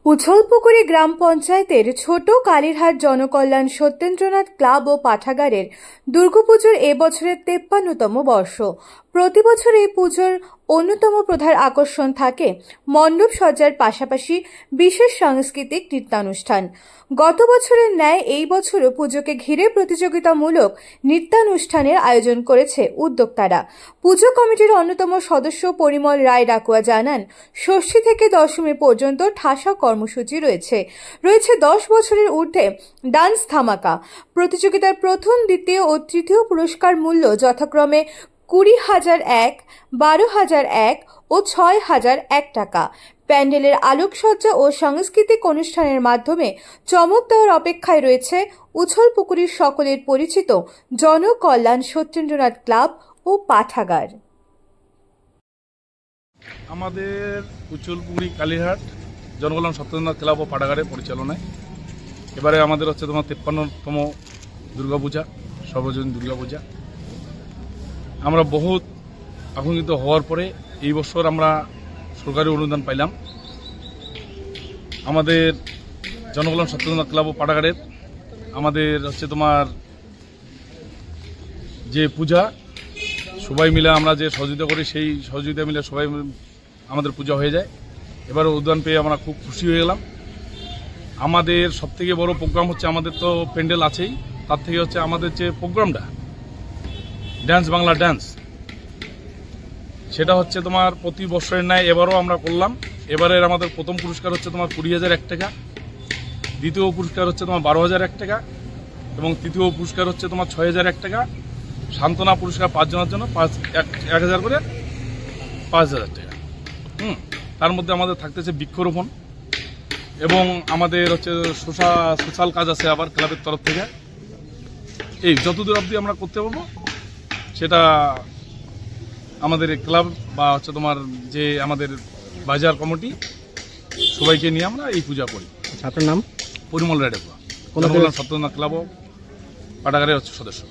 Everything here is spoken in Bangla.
উছলপুকুরি গ্রাম পঞ্চায়েতের ছোট কালীরহাট জনকল্যাণ সত্যেন্দ্রনাথ ক্লাব ও পাঠাগারের দুর্গাপুজোর এবছরের 53তম বর্ষ। প্রতি বছর এই পুজোর অন্যতম প্রধান আকর্ষণ থাকে মণ্ডপ সজ্জার পাশাপাশি বিশেষ সাংস্কৃতিক নৃত্যানুষ্ঠান। গত বছরের ন্যায় এই বছরও পুজোকে ঘিরে প্রতিযোগিতামূলক নৃত্যানুষ্ঠানের আয়োজন করেছে উদ্যোক্তারা। পুজো কমিটির অন্যতম সদস্য পরিমল রায় ডাকুয়া জানান, ষষ্ঠী থেকে দশমী পর্যন্ত ঠাসা কর্মসূচি রয়েছে 10 বছরের ঊর্ধ্বে ডান্স ধামাকা। প্রতিযোগিতার প্রথম, দ্বিতীয় ও তৃতীয় পুরস্কার মূল্য যথাক্রমে 20,001, 12,001 ও 6,001 টাকা। প্যান্ডেলের আলোকসজ্জা ও সাংস্কৃতিক অনুষ্ঠানের মাধ্যমে চমক দেওয়ার অপেক্ষায় রয়েছে উছলপুকুরির সকলের পরিচিত জনকল্যাণ সত্যেন্দ্রনাথ ক্লাব ও পাঠাগার। আমাদের উছলপুকুরি কালীরহাট জনকল্যাণ সত্যেন্দ্রনাথ ক্লাব ও পাঠাগারের পরিচালনায় এবারে আমাদের হচ্ছে তোমার 53তম দুর্গাপূজা, সর্বজনীন দুর্গাপূজা। আমরা বহুত আকাঙ্ক্ষিত হওয়ার পরে এই বছর আমরা সরকারি অনুদান পাইলাম। আমাদের জনকল্যাণ সত্যেন্দ্রনাথ ক্লাব ও পাঠাগারের আমাদের হচ্ছে তোমার যে পূজা, সবাই মিলে আমরা যে সহযোগিতা করি, সেই সহযোগিতা মিলে সবাই আমাদের পূজা হয়ে যায়। এবার অনুদান পেয়ে আমরা খুব খুশি হয়ে গেলাম। আমাদের সবথেকে বড় প্রোগ্রাম হচ্ছে, আমাদের তো প্যান্ডেল আছেই, তার থেকে হচ্ছে আমাদের যে প্রোগ্রামটা ডান্স বাংলা ডান্স, সেটা হচ্ছে তোমার প্রতি বছরের ন্যায় এবারও আমরা করলাম। এবারের আমাদের প্রথম পুরস্কার হচ্ছে তোমার 20,001 টাকা, দ্বিতীয় পুরস্কার হচ্ছে তোমার 12,001 টাকা এবং তৃতীয় পুরস্কার হচ্ছে তোমার 6,001 টাকা। সান্ত্বনা পুরস্কার 5 জনের জন্য 1,000 করে 5,000 টাকা। তার মধ্যে আমাদের থাকতেছে বৃক্ষরোপণ এবং আমাদের হচ্ছে সোশ্যাল কাজ আছে আবার ক্লাবের তরফ থেকে। এই যতদূর অবধি আমরা করতে পারবো সেটা আমাদের ক্লাব বা হচ্ছে তোমার যে আমাদের বাজার কমিটি সবাইকে নিয়ে আমরা এই পূজা করি। আপনার নাম? পরিমল রায় ডাকুয়া, জনকল্যাণ সত্যেন্দ্রনাথ ক্লাব ও পাঠাগারের সদস্য।